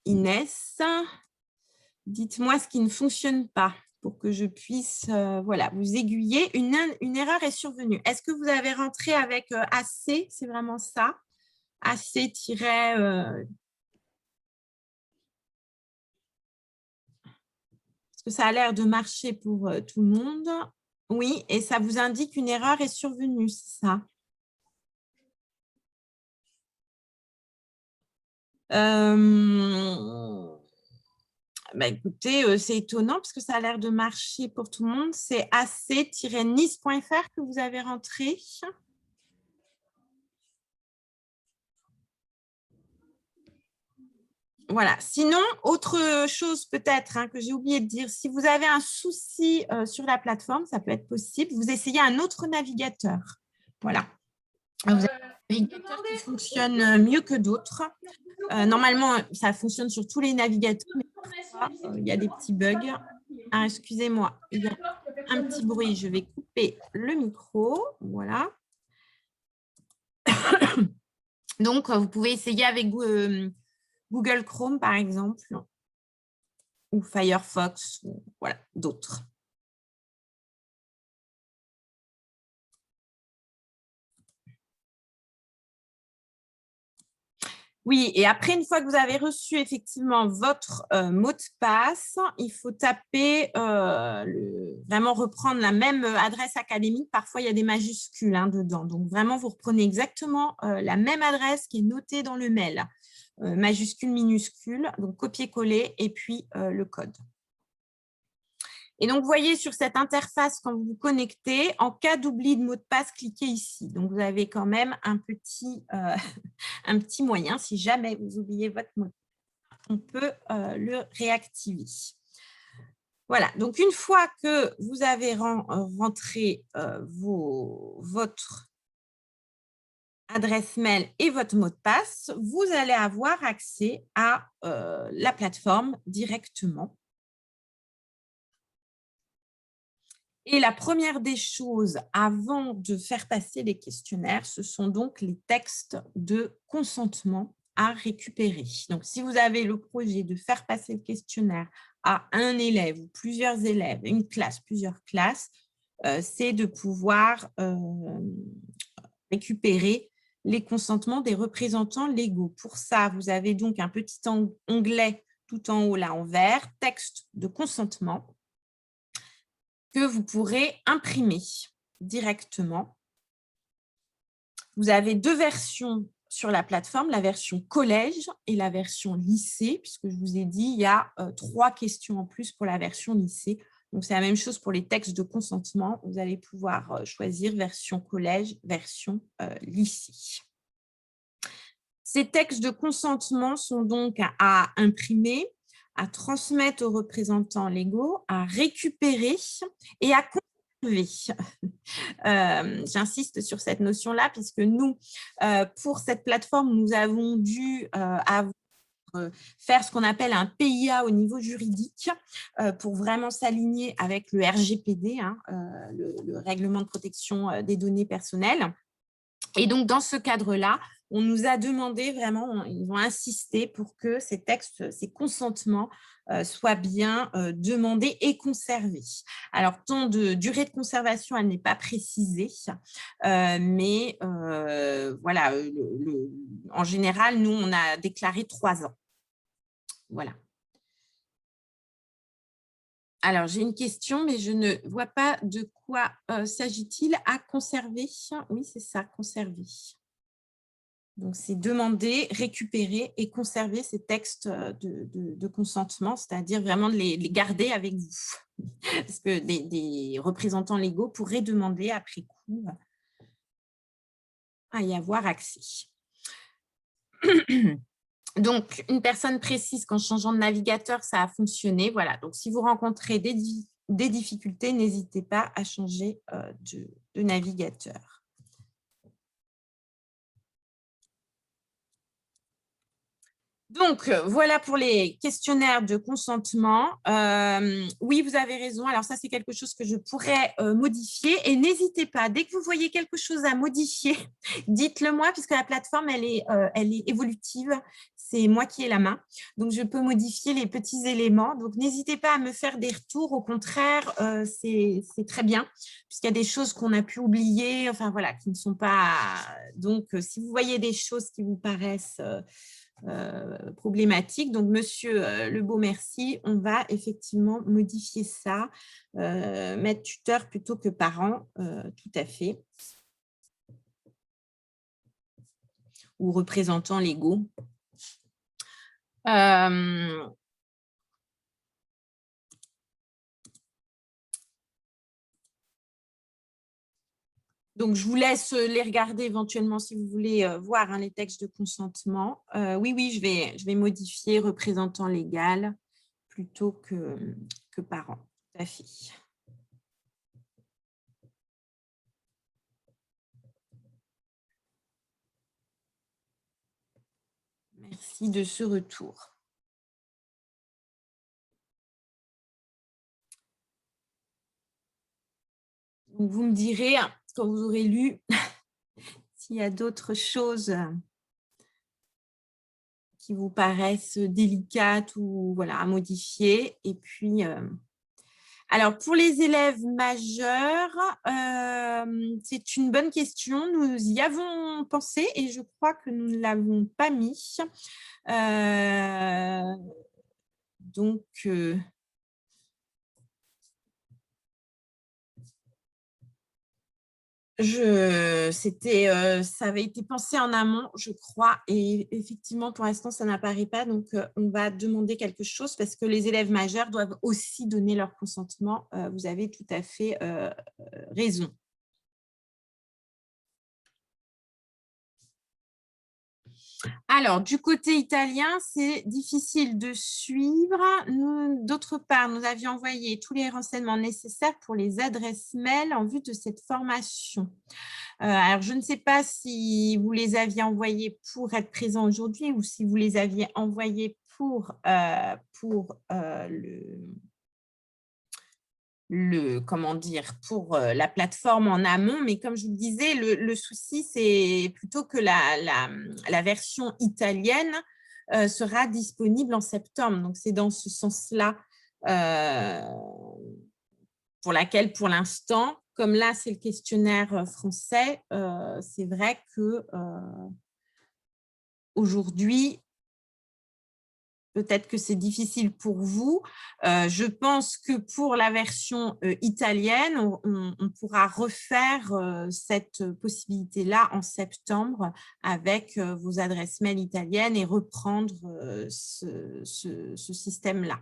Inès. Dites-moi ce qui ne fonctionne pas pour que je puisse voilà, vous aiguiller. Une erreur est survenue. Est-ce que vous avez rentré avec AC? C'est vraiment ça? AC- Est-ce que ça a l'air de marcher pour tout le monde? Oui, et ça vous indique une erreur est survenue, c'est ça? Bah, écoutez, c'est étonnant parce que ça a l'air de marcher pour tout le monde. C'est ac-nice.fr que vous avez rentré. Voilà. Sinon, autre chose peut-être que j'ai oublié de dire, si vous avez un souci sur la plateforme, ça peut être possible, vous essayez un autre navigateur. Voilà. Vous avez un navigateur qui fonctionne mieux que d'autres. Normalement, ça fonctionne sur tous les navigateurs, mais parfois, il y a des petits bugs. Ah, excusez-moi, il y a un petit bruit. Je vais couper le micro. Voilà. Donc, vous pouvez essayer avec Google Chrome, par exemple, ou Firefox, ou voilà, d'autres. Oui, et après, une fois que vous avez reçu effectivement votre mot de passe, il faut taper, vraiment reprendre la même adresse académique. Parfois, il y a des majuscules dedans. Donc, vraiment, vous reprenez exactement la même adresse qui est notée dans le mail. Majuscule, minuscule, donc copier-coller et puis le code. Et donc, vous voyez sur cette interface, quand vous vous connectez, en cas d'oubli de mot de passe, cliquez ici. Donc, vous avez quand même un petit moyen. Si jamais vous oubliez votre mot de passe, on peut le réactiver. Voilà. Donc, une fois que vous avez rentré votre adresse mail et votre mot de passe, vous allez avoir accès à la plateforme directement. Et la première des choses, avant de faire passer les questionnaires, ce sont donc les textes de consentement à récupérer. Donc, si vous avez le projet de faire passer le questionnaire à un élève ou plusieurs élèves, une classe, plusieurs classes, c'est de pouvoir récupérer les consentements des représentants légaux. Pour ça, vous avez donc un petit onglet tout en haut là en vert, texte de consentement, que vous pourrez imprimer directement. Vous avez deux versions sur la plateforme, la version collège et la version lycée, puisque je vous ai dit, il y a 3 questions en plus pour la version lycée. Donc, c'est la même chose pour les textes de consentement. Vous allez pouvoir choisir version collège, version lycée. Ces textes de consentement sont donc à imprimer, à transmettre aux représentants légaux, à récupérer et à conserver. J'insiste sur cette notion-là, puisque nous, pour cette plateforme, nous avons dû faire ce qu'on appelle un PIA au niveau juridique pour vraiment s'aligner avec le RGPD, le règlement de protection des données personnelles. Et donc, dans ce cadre-là, on nous a demandé vraiment, ils vont insister pour que ces textes, ces consentements soient bien demandés et conservés. Alors, temps de durée de conservation, elle n'est pas précisée, mais voilà, en général, nous, on a déclaré 3 ans. Voilà. Alors, j'ai une question, mais je ne vois pas de quoi s'agit-il à conserver. Oui, c'est ça, conserver. Donc, c'est demander, récupérer et conserver ces textes de consentement, c'est-à-dire vraiment de les garder avec vous. Parce que des représentants légaux pourraient demander après coup à y avoir accès. Donc, une personne précise qu'en changeant de navigateur, ça a fonctionné. Voilà. Donc, si vous rencontrez des difficultés, n'hésitez pas à changer de navigateur. Donc, voilà pour les questionnaires de consentement. Oui, vous avez raison. Alors, ça, c'est quelque chose que je pourrais modifier. Et n'hésitez pas, dès que vous voyez quelque chose à modifier, dites-le moi, puisque la plateforme, elle est évolutive. C'est moi qui ai la main. Donc, je peux modifier les petits éléments. Donc, n'hésitez pas à me faire des retours. Au contraire, c'est très bien, puisqu'il y a des choses qu'on a pu oublier, enfin, voilà, qui ne sont pas… Donc, si vous voyez des choses qui vous paraissent… problématique. Donc, monsieur Lebeau, merci. On va effectivement modifier ça, mettre tuteur plutôt que parent, tout à fait. Ou représentants légaux. Donc, je vous laisse les regarder éventuellement si vous voulez voir les textes de consentement. Oui, je vais modifier représentant légal plutôt que parent. Tout à fait. Merci de ce retour. Donc, vous me direz, quand vous aurez lu, s'il y a d'autres choses qui vous paraissent délicates ou voilà, à modifier. Et puis, alors pour les élèves majeurs, c'est une bonne question. Nous y avons pensé et je crois que nous ne l'avons pas mis. Donc, ça avait été pensé en amont, je crois, et effectivement, pour l'instant, ça n'apparaît pas. Donc, on va demander quelque chose parce que les élèves majeurs doivent aussi donner leur consentement. Vous avez tout à fait raison. Alors, du côté italien, c'est difficile de suivre. D'autre part, nous avions envoyé tous les renseignements nécessaires pour les adresses mail en vue de cette formation. Alors, je ne sais pas si vous les aviez envoyés pour être présents aujourd'hui ou si vous les aviez envoyés pour pour la plateforme en amont, mais comme je vous le disais, le souci, c'est plutôt que la version italienne sera disponible en septembre. Donc, c'est dans ce sens-là pour laquelle, pour l'instant, comme là, c'est le questionnaire français, c'est vrai que aujourd'hui, peut-être que c'est difficile pour vous. Je pense que pour la version italienne, on pourra refaire cette possibilité-là en septembre avec vos adresses mail italiennes et reprendre ce système-là.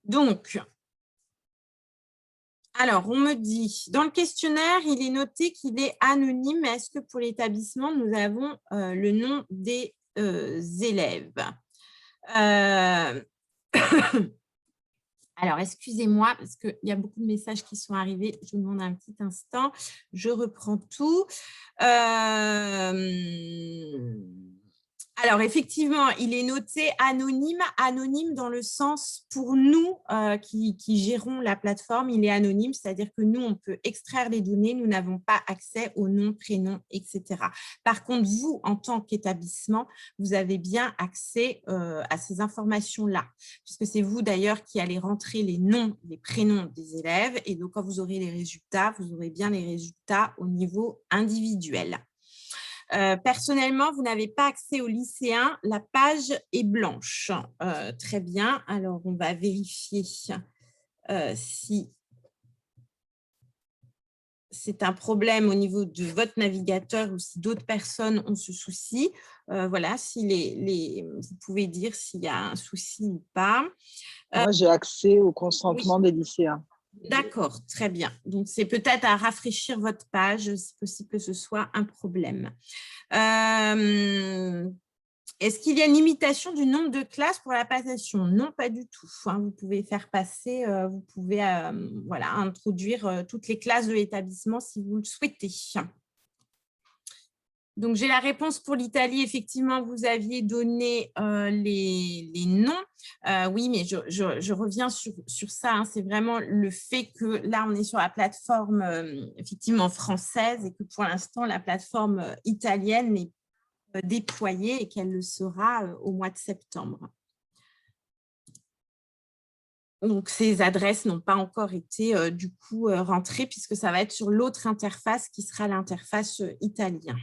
Donc, alors, on me dit, dans le questionnaire, il est noté qu'il est anonyme. Est-ce que pour l'établissement, nous avons le nom des élèves? Alors, excusez-moi, parce qu'il y a beaucoup de messages qui sont arrivés. Je vous demande un petit instant. Je reprends tout. Alors, effectivement, il est noté anonyme dans le sens pour nous qui gérons la plateforme, il est anonyme, c'est-à-dire que nous, on peut extraire les données, nous n'avons pas accès au nom, prénom, etc. Par contre, vous, en tant qu'établissement, vous avez bien accès à ces informations-là, puisque c'est vous d'ailleurs qui allez rentrer les noms, les prénoms des élèves, et donc quand vous aurez les résultats, vous aurez bien les résultats au niveau individuel. Personnellement, vous n'avez pas accès aux lycéens. La page est blanche. Très bien. Alors, on va vérifier si c'est un problème au niveau de votre navigateur ou si d'autres personnes ont ce souci. Voilà, si vous pouvez dire s'il y a un souci ou pas. Moi, j'ai accès au consentement des lycéens. D'accord, très bien. Donc, c'est peut-être à rafraîchir votre page, c'est possible que ce soit un problème. Est-ce qu'il y a une limitation du nombre de classes pour la passation? Non, pas du tout. Vous pouvez faire passer, vous pouvez voilà, introduire toutes les classes de l'établissement si vous le souhaitez. Donc, j'ai la réponse pour l'Italie. Effectivement, vous aviez donné les noms. Oui, mais je reviens sur ça. Hein. C'est vraiment le fait que là, on est sur la plateforme effectivement française et que pour l'instant, la plateforme italienne n'est déployée et qu'elle le sera au mois de septembre. Donc, ces adresses n'ont pas encore été du coup rentrées puisque ça va être sur l'autre interface qui sera l'interface italienne.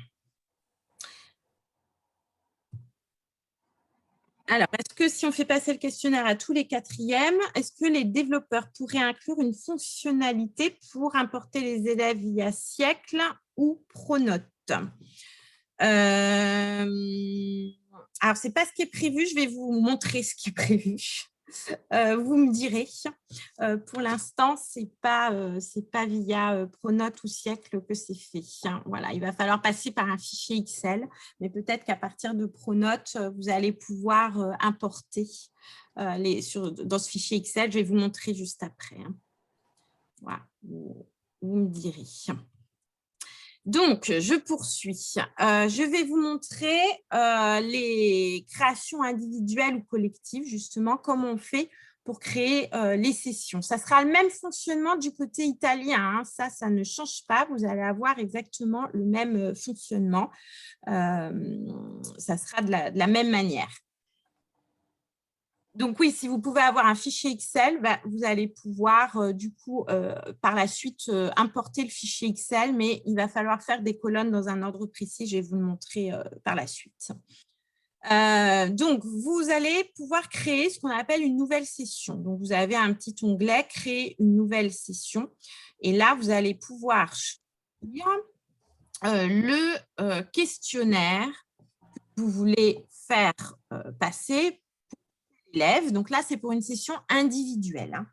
Alors, est-ce que si on fait passer le questionnaire à tous les quatrièmes, est-ce que les développeurs pourraient inclure une fonctionnalité pour importer les élèves via Siècle ou Pronote? Alors, ce n'est pas ce qui est prévu. Je vais vous montrer ce qui est prévu. Vous me direz. Pour l'instant, ce n'est pas via Pronote ou Siècle que c'est fait. Voilà, il va falloir passer par un fichier Excel, mais peut-être qu'à partir de Pronote, vous allez pouvoir importer dans ce fichier Excel. Je vais vous montrer juste après. Voilà, vous me direz. Donc, je poursuis. Je vais vous montrer les créations individuelles ou collectives, justement, comment on fait pour créer les sessions. Ça sera le même fonctionnement du côté italien. Hein. Ça ne change pas. Vous allez avoir exactement le même fonctionnement. Ça sera de la même manière. Donc oui, si vous pouvez avoir un fichier Excel, vous allez pouvoir du coup par la suite importer le fichier Excel, mais il va falloir faire des colonnes dans un ordre précis. Je vais vous le montrer par la suite. Donc, vous allez pouvoir créer ce qu'on appelle une nouvelle session. Donc, vous avez un petit onglet « Créer une nouvelle session ». Et là, vous allez pouvoir choisir le questionnaire que vous voulez faire passer élèves. Donc là, c'est pour une session individuelle. Hein.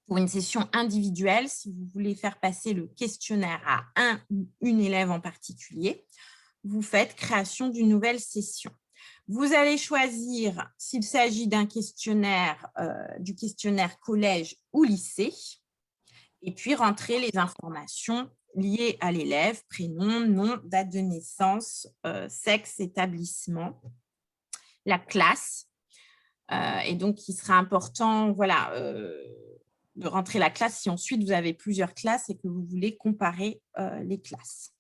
Pour une session individuelle, si vous voulez faire passer le questionnaire à un ou une élève en particulier, vous faites création d'une nouvelle session. Vous allez choisir s'il s'agit d'un questionnaire, du questionnaire collège ou lycée, et puis rentrer les informations liées à l'élève, prénom, nom, date de naissance, sexe, établissement, la classe. Et donc, il sera important voilà, de rentrer la classe si ensuite vous avez plusieurs classes et que vous voulez comparer les classes.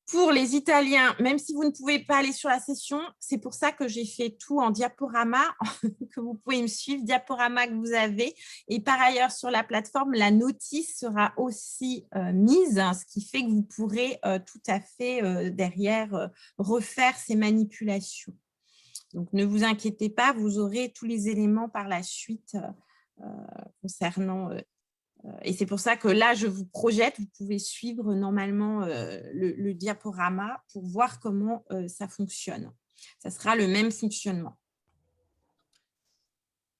Pour les Italiens, même si vous ne pouvez pas aller sur la session, c'est pour ça que j'ai fait tout en diaporama, que vous pouvez me suivre, diaporama que vous avez. Et par ailleurs, sur la plateforme, la notice sera aussi mise, hein, ce qui fait que vous pourrez tout à fait derrière refaire ces manipulations. Donc, ne vous inquiétez pas, vous aurez tous les éléments par la suite concernant… et c'est pour ça que là, je vous projette, vous pouvez suivre normalement le diaporama pour voir comment ça fonctionne. Ça sera le même fonctionnement.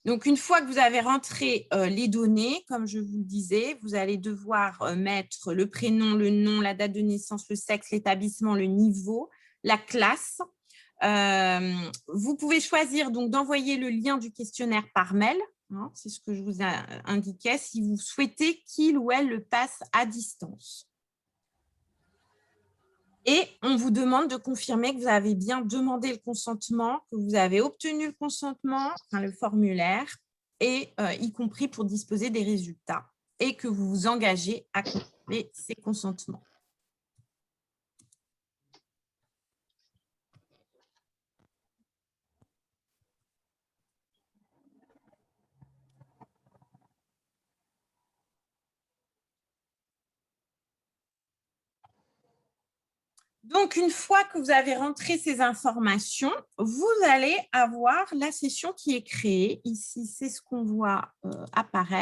Donc, une fois que vous avez rentré les données, comme je vous le disais, vous allez devoir mettre le prénom, le nom, la date de naissance, le sexe, l'établissement, le niveau, la classe. Vous pouvez choisir donc d'envoyer le lien du questionnaire par mail. Hein, c'est ce que je vous indiquais, si vous souhaitez qu'il ou elle le passe à distance. Et on vous demande de confirmer que vous avez bien demandé le consentement, que vous avez obtenu le consentement, enfin, le formulaire, et y compris pour disposer des résultats, et que vous vous engagez à confirmer ces consentements. Donc, une fois que vous avez rentré ces informations, vous allez avoir la session qui est créée. Ici, c'est ce qu'on voit apparaître.